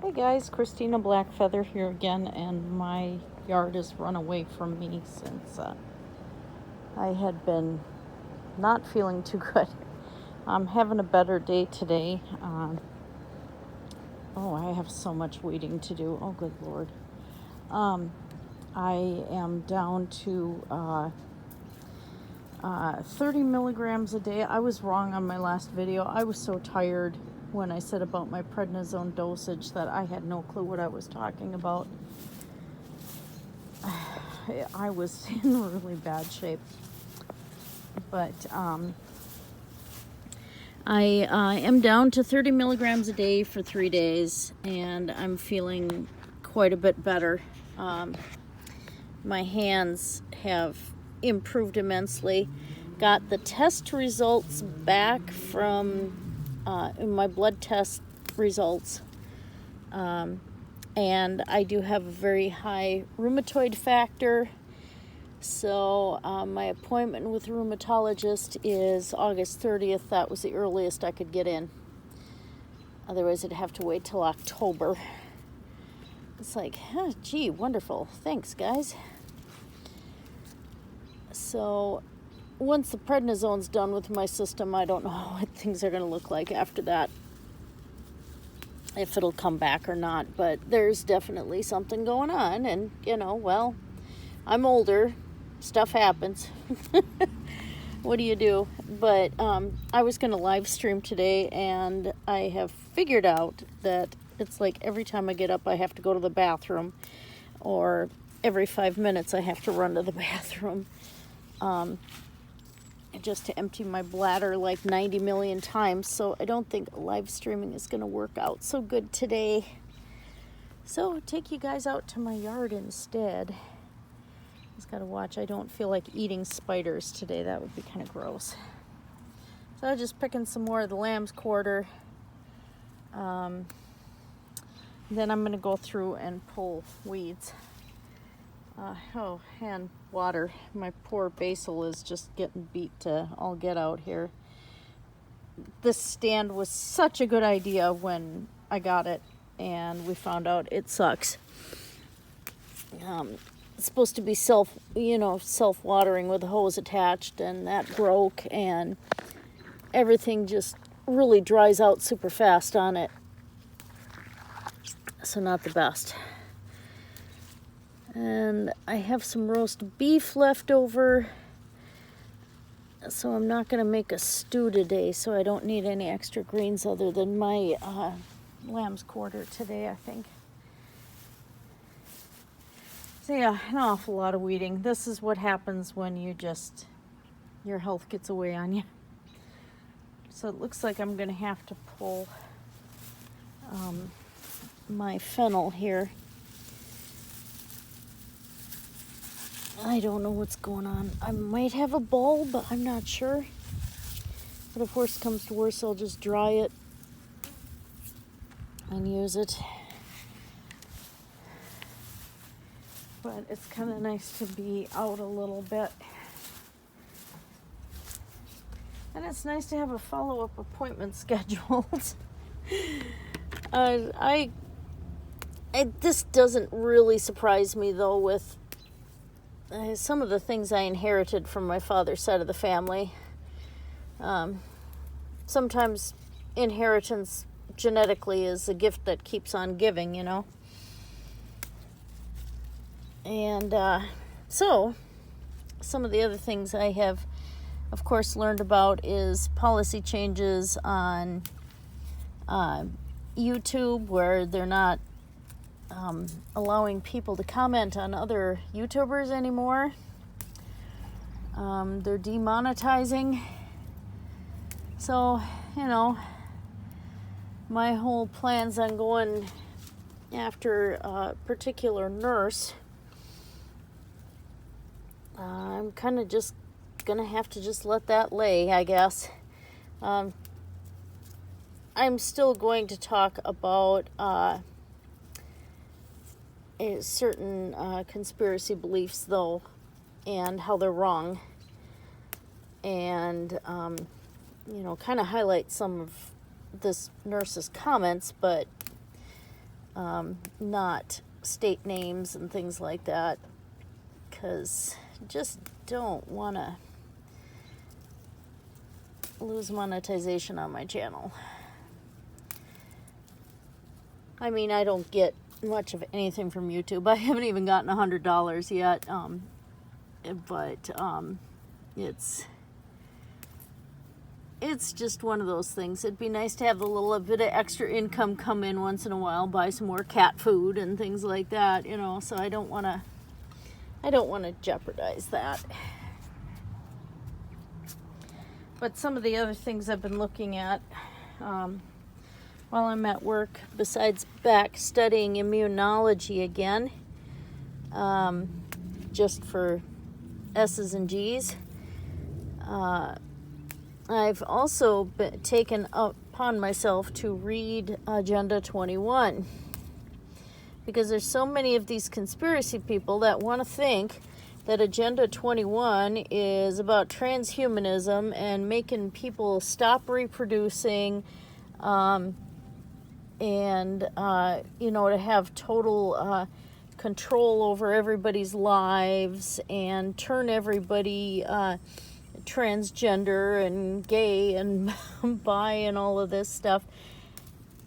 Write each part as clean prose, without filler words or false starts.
Hey guys, Christina Blackfeather here again, and my yard has run away from me since I had been not feeling too good. I'm having a better day today. I have so much weeding to do. Oh, good Lord. I am down to 30 milligrams a day. I was wrong on my last video. I was so tired when I said about my prednisone dosage that I had no clue what I was talking about. I was in really bad shape. But I am down to 30 milligrams a day for 3 days, and I'm feeling quite a bit better. My hands have improved immensely. Got the test results back from my blood test results. And I do have a very high rheumatoid factor. So my appointment with a rheumatologist is August 30th. That was the earliest I could get in. Otherwise, I'd have to wait till October. It's like, gee, wonderful. Thanks, guys. So once the prednisone's done with my system, I don't know what things are going to look like after that. If it'll come back or not. But there's definitely something going on. And, well, I'm older. Stuff happens. What do you do? But I was going to live stream today, and I have figured out that it's like every time I get up I have to go to the bathroom, or every 5 minutes I have to run to the bathroom just to empty my bladder like 90 million times. So I don't think live streaming is going to work out so good today. So I'll take you guys out to my yard instead. Just gotta watch I don't feel like eating spiders today. That would be kind of gross. So I'm just picking some more of the lamb's quarter. Then I'm gonna go through and pull weeds. And water. My poor basil is just getting beat to all get out here. This stand was such a good idea when I got it, and we found out it sucks. It's supposed to be self-watering with a hose attached, and that broke, and everything just really dries out super fast on it. So not the best. And I have some roast beef left over, so I'm not going to make a stew today, so I don't need any extra greens other than my lamb's quarter today, I think. So yeah, an awful lot of weeding. This is what happens when your health gets away on you. So it looks like I'm going to have to pull my fennel here. I don't know what's going on. I might have a bulb, but I'm not sure. But if worse comes to worse, I'll just dry it and use it. But it's kind of nice to be out a little bit. And it's nice to have a follow-up appointment scheduled. This doesn't really surprise me, though, with some of the things I inherited from my father's side of the family. Sometimes inheritance genetically is a gift that keeps on giving, And so some of the other things I have, of course, learned about is policy changes on YouTube, where they're not allowing people to comment on other YouTubers anymore. They're demonetizing. So, my whole plans on going after a particular nurse, I'm kind of just going to have to just let that lay, I guess. I'm still going to talk about certain conspiracy beliefs, though, and how they're wrong, and kind of highlight some of this nurse's comments, but not state names and things like that, because just don't want to lose monetization on my channel. I mean, I don't get much of anything from YouTube. I haven't even gotten $100 yet, but it's just one of those things. It'd be nice to have a little bit of extra income come in once in a while, buy some more cat food and things like that, so I don't want to jeopardize that. But some of the other things I've been looking at while I'm at work, besides back studying immunology again, just for S's and G's, I've also taken upon myself to read Agenda 21, because there's so many of these conspiracy people that want to think that Agenda 21 is about transhumanism and making people stop reproducing, and to have total control over everybody's lives and turn everybody transgender and gay and bi and all of this stuff.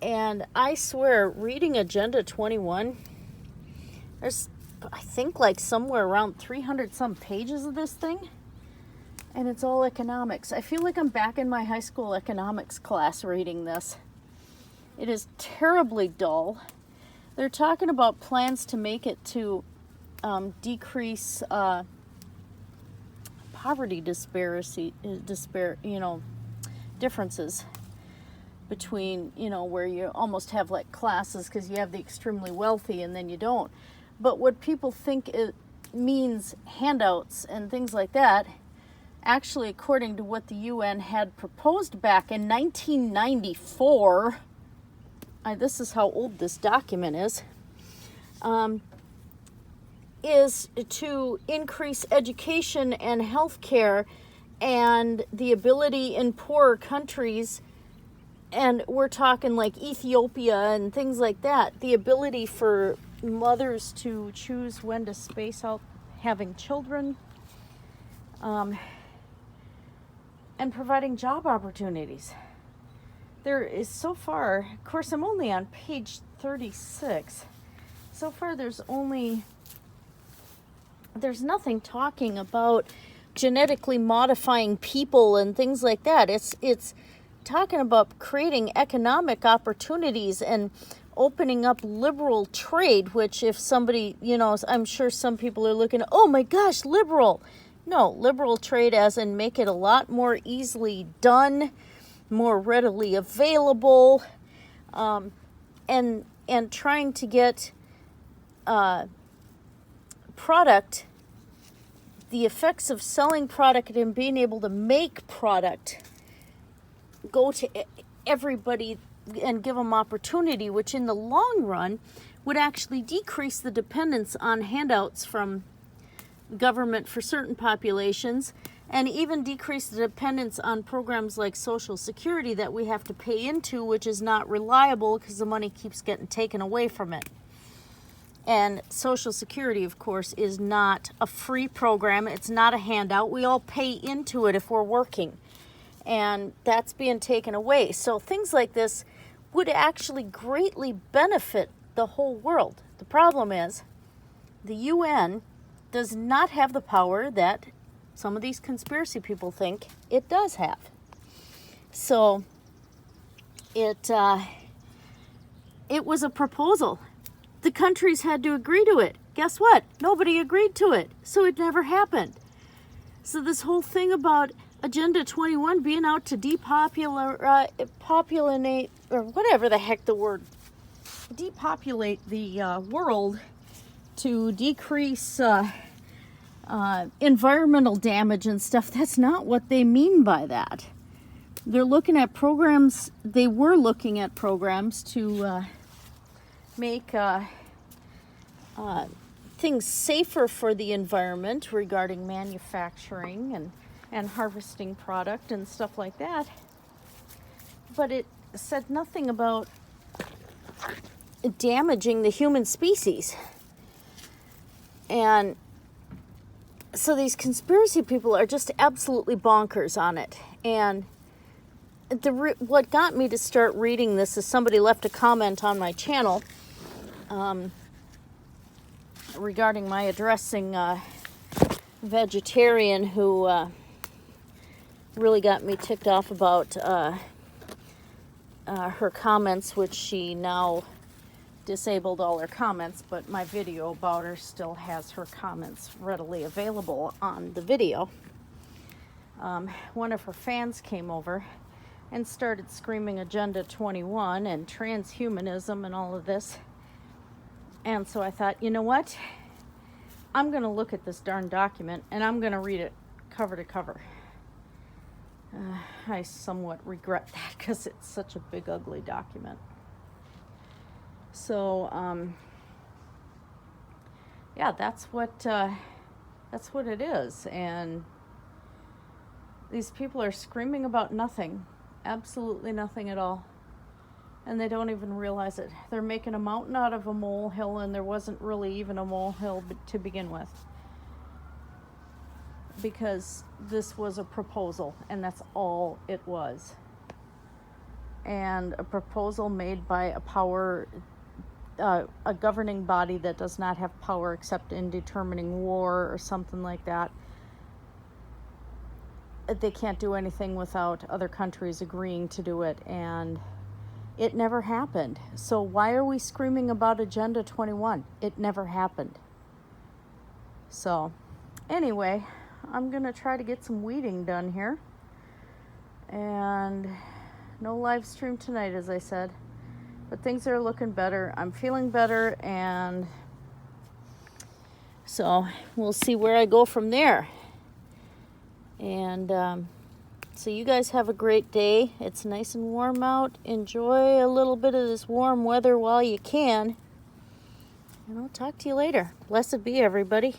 And I swear, reading Agenda 21, there's, I think, like somewhere around 300 some pages of this thing, and it's all economics. I feel like I'm back in my high school economics class reading this. It is terribly dull. They're talking about plans to make it to decrease poverty differences between, where you almost have like classes, because you have the extremely wealthy and then you don't. But what people think it means handouts and things like that, actually, according to what the UN had proposed back in 1994, this is how old this document is to increase education and healthcare and the ability in poorer countries, and we're talking like Ethiopia and things like that, the ability for mothers to choose when to space out having children, and providing job opportunities. There is, so far, of course, I'm only on page 36. So far, there's nothing talking about genetically modifying people and things like that. It's talking about creating economic opportunities and opening up liberal trade, which if somebody, I'm sure some people are looking at, oh my gosh, liberal. No, liberal trade as in make it a lot more easily done, more readily available, and trying to get product, the effects of selling product and being able to make product go to everybody and give them opportunity, which in the long run would actually decrease the dependence on handouts from government for certain populations, and even decrease the dependence on programs like Social Security that we have to pay into, which is not reliable because the money keeps getting taken away from it. And Social Security, of course, is not a free program. It's not a handout. We all pay into it if we're working. And that's being taken away. So things like this would actually greatly benefit the whole world. The problem is the UN does not have the power that some of these conspiracy people think it does have. So it was a proposal. The countries had to agree to it. Guess what? Nobody agreed to it. So it never happened. So this whole thing about Agenda 21 being out to populate, or whatever the heck the word, depopulate the world to decrease environmental damage and stuff, that's not what they mean by that. They're looking at programs, they were looking at programs to make things safer for the environment regarding manufacturing and harvesting product and stuff like that. But it said nothing about damaging the human species. And so these conspiracy people are just absolutely bonkers on it. And what got me to start reading this is somebody left a comment on my channel regarding my addressing vegetarian who really got me ticked off about her comments, which she now disabled all her comments, but my video about her still has her comments readily available on the video. One of her fans came over and started screaming Agenda 21 and transhumanism and all of this. And so I thought, you know what? I'm going to look at this darn document and I'm going to read it cover to cover. I somewhat regret that because it's such a big, ugly document. So, yeah, that's what it is. And these people are screaming about nothing, absolutely nothing at all. And they don't even realize it. They're making a mountain out of a molehill, and there wasn't really even a molehill to begin with. Because this was a proposal, and that's all it was. And a proposal made by a governing body that does not have power except in determining war or something like that. They can't do anything without other countries agreeing to do it, and it never happened. So why are we screaming about Agenda 21? It never happened. So, anyway, I'm going to try to get some weeding done here. And no live stream tonight, as I said. But things are looking better. I'm feeling better, and so we'll see where I go from there. And so you guys have a great day. It's nice and warm out. Enjoy a little bit of this warm weather while you can. And I'll talk to you later. Blessed be, everybody.